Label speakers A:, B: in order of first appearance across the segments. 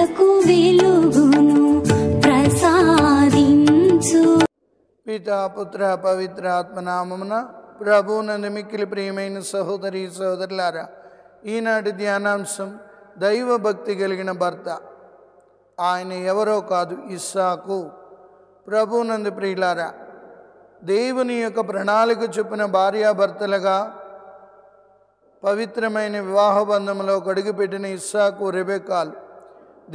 A: ప్రజలకు వెలుగును ప్రసాదించు.
B: పితా పుత్ర పవిత్ర ఆత్మనామమున ప్రభువునందు మిక్కిలి ప్రియమైన సహోదరి సహోదరులారా, ఈనాటి ధ్యానాంశం దైవ భక్తి కలిగిన భర్త. ఆయన ఎవరో కాదు, ఇస్సాకు. ప్రభువునందు ప్రియులారా, దేవుని యొక్క ప్రణాళిక చొప్పున భార్యాభర్తలుగా పవిత్రమైన వివాహ బంధంలో అడుగుపెట్టిన ఇస్సాకు రెబెక్కాలు,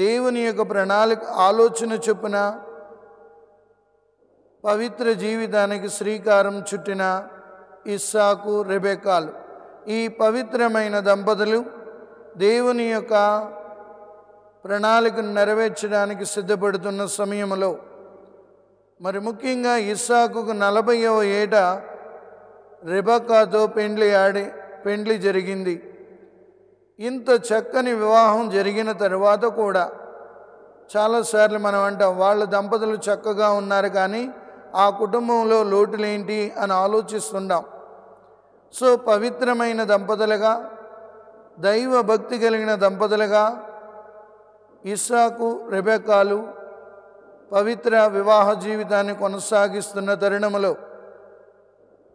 B: దేవుని యొక్క ప్రణాళిక ఆలోచన చొప్పున పవిత్ర జీవితానికి శ్రీకారం చుట్టిన ఇస్సాకు రెబెక్కాలు, ఈ పవిత్రమైన దంపతులు దేవుని యొక్క ప్రణాళికను నెరవేర్చడానికి సిద్ధపడుతున్న సమయంలో, మరి ముఖ్యంగా ఇస్సాకుకు 40వ ఏట రెబెక్కాతో పెండ్లి జరిగింది. ఇంత చక్కని వివాహం జరిగిన తర్వాత కూడా చాలాసార్లు మనం అంటాం, వాళ్ళ దంపతులు చక్కగా ఉన్నారు కానీ ఆ కుటుంబంలో లోటులేంటి అని ఆలోచిస్తుంటాం. సో పవిత్రమైన దంపతులుగా, దైవ భక్తి కలిగిన దంపతులుగా ఇస్సాకు రెబెక్కాలు పవిత్ర వివాహ జీవితాన్ని కొనసాగిస్తున్న తరుణంలో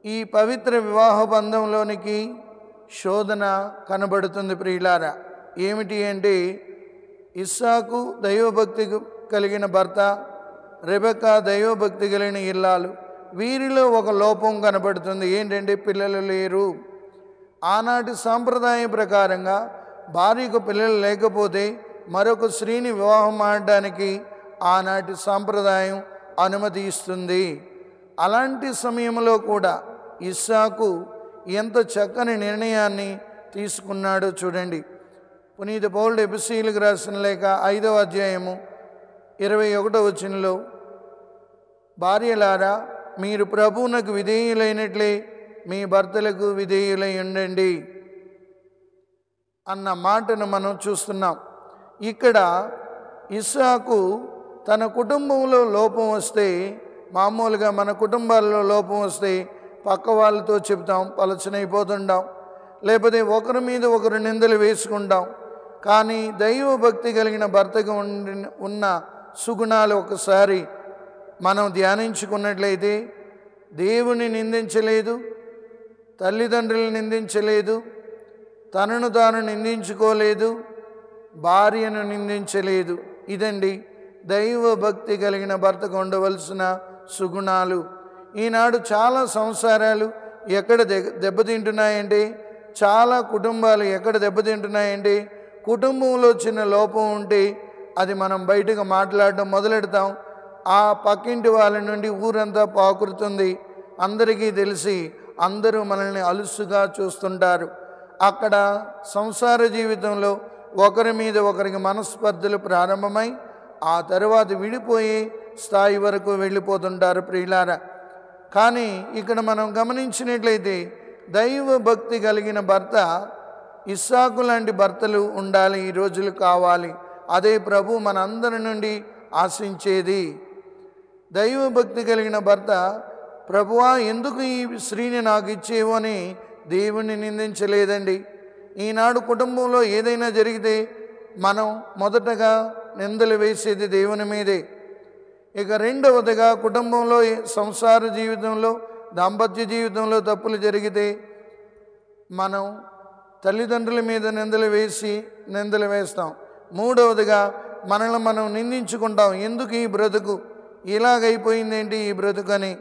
B: ఈ పవిత్ర వివాహ బంధంలోనికి శోధన కనబడుతుంది. ప్రియులారా, ఏమిటి అంటే ఇస్సాకు దైవభక్తి కలిగిన భర్త, రెబెక్కా దైవభక్తి కలిగిన ఇల్లాలు, వీరిలో ఒక లోపం కనబడుతుంది. ఏంటంటే పిల్లలు లేరు. ఆనాటి సాంప్రదాయం ప్రకారంగా భార్యకు పిల్లలు లేకపోతే మరొక స్త్రీని వివాహం ఆడడానికి ఆనాటి సాంప్రదాయం అనుమతి ఇస్తుంది. అలాంటి సమయంలో కూడా ఇస్సాకు ఎంత చక్కని నిర్ణయాన్ని తీసుకున్నాడో చూడండి. పునీత పౌలుడు ఎఫెసీయులకు రాసిన లేఖ 5వ అధ్యాయము 21వ వచనంలో, భార్యలారా మీరు ప్రభువునకు విధేయులైనట్లే మీ భర్తలకు విధేయులై ఉండండి అన్న మాటను మనం చూస్తున్నాం. ఇక్కడ ఇస్సాకు తన కుటుంబంలో లోపం వస్తే, మామూలుగా మన కుటుంబాల్లో లోపం వస్తే పక్క వాళ్ళతో చెప్తాం, పలచనైపోతుంటాం, లేకపోతే ఒకరి మీద ఒకరు నిందలు వేసుకుంటాం. కానీ దైవభక్తి కలిగిన భర్తగా ఉన్న సుగుణాలు ఒకసారి మనం ధ్యానించుకున్నట్లయితే, దేవుని నిందించలేదు, తల్లిదండ్రులు నిందించలేదు, తనను తాను నిందించుకోలేదు, భార్యను నిందించలేదు. ఇదండి దైవభక్తి కలిగిన భర్తకు ఉండవలసిన సుగుణాలు. ఈనాడు చాలా సంసారాలు ఎక్కడ దెబ్బతింటున్నాయంటే, చాలా కుటుంబాలు ఎక్కడ దెబ్బతింటున్నాయంటే, కుటుంబంలో చిన్న లోపం ఉంటే అది మనం బయటకు మాట్లాడడం మొదలెడతాం. ఆ పక్కింటి వాళ్ళ నుండి ఊరంతా పాకురుతుంది, అందరికీ తెలిసి అందరూ మనల్ని అలుసుగా చూస్తుంటారు. అక్కడ సంసార జీవితంలో ఒకరి మీద ఒకరికి మనస్పర్ధలు ప్రారంభమై ఆ తర్వాత విడిపోయే స్థాయి వరకు వెళ్ళిపోతుంటారు ప్రియులారా. కానీ ఇక్కడ మనం గమనించినట్లయితే దైవ భక్తి కలిగిన భర్త, ఇస్సాకు లాంటి భర్తలు ఉండాలి, ఈ రోజులు కావాలి. అదే ప్రభు మనందరి నుండి ఆశించేది. దైవ భక్తి కలిగిన భర్త, ప్రభువా ఎందుకు ఈ స్త్రీని నాకు ఇచ్చేవో అని దేవుణ్ణి నిందించలేదండి. ఈనాడు కుటుంబంలో ఏదైనా జరిగితే మనం మొదటగా నిందలు వేసేది దేవుని మీదే. ఇక రెండవదిగా కుటుంబంలో సంసార జీవితంలో, దాంపత్య జీవితంలో తప్పులు జరిగితే మనం తల్లిదండ్రుల మీద నిందలు వేస్తాం. మూడవదిగా మనల్ని మనం నిందించుకుంటాం. ఎందుకు ఈ బ్రతుకు ఇలాగైపోయిందేంటి ఈ బ్రతుకని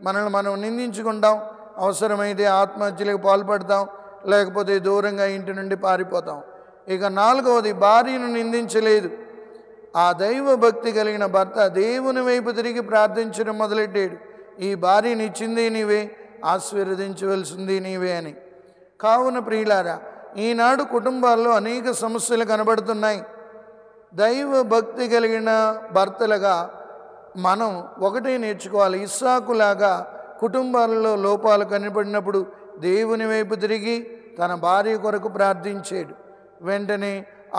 B: మనల్ని మనం నిందించుకుంటాం. అవసరమైతే ఆత్మహత్యలకు పాల్పడతాం, లేకపోతే దూరంగా ఇంటి నుండి పారిపోతాం. ఇక నాలుగవది, భార్యను నిందించలేదు. ఆ దైవ భక్తి కలిగిన భర్త దేవుని వైపు తిరిగి ప్రార్థించడం మొదలెట్టాడు. ఈ భార్యని ఇచ్చింది నీవే, ఆశీర్వదించవలసింది నీవే అని. కావున ప్రియులారా, ఈనాడు కుటుంబాల్లో అనేక సమస్యలు కనబడుతున్నాయి. దైవ భక్తి కలిగిన భర్తలుగా మనం ఒకటే నేర్చుకోవాలి. ఇస్సాకులాగా కుటుంబాలలో లోపాలు కనబడినప్పుడు దేవుని వైపు తిరిగి తన భార్య కొరకు ప్రార్థించాడు. వెంటనే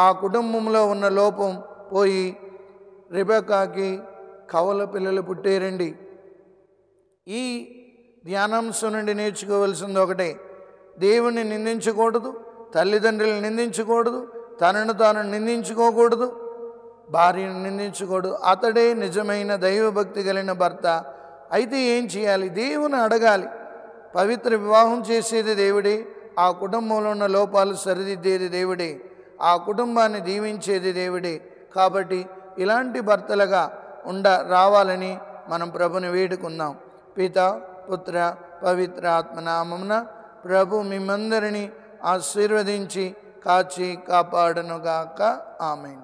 B: ఆ కుటుంబంలో ఉన్న లోపం పోయి రెబెక్కాకి కవల పిల్లలు పుట్టారండి. ఈ ధ్యానాంశం నుండి నేర్చుకోవాల్సింది ఒకటే, దేవుణ్ణి నిందించకూడదు, తల్లిదండ్రులను నిందించకూడదు, తనను తాను నిందించుకోకూడదు. భార్యను నిందించకూడదు. అతడే నిజమైన దైవభక్తి కలిగిన భర్త. అయితే ఏం చేయాలి? దేవుని అడగాలి. పవిత్ర వివాహం చేసేది దేవుడే, ఆ కుటుంబంలో ఉన్న లోపాలు సరిదిద్దేది దేవుడే, ఆ కుటుంబాన్ని దీవించేది దేవుడే. కాబట్టి ఇలాంటి భర్తలుగా రావాలని మనం ప్రభుని వేడుకుందాం. పిత, పుత్ర, పవిత్ర ఆత్మనామమున ప్రభు మిమ్మందరినీ ఆశీర్వదించి కాచి కాపాడునుగాక. ఆమేన్.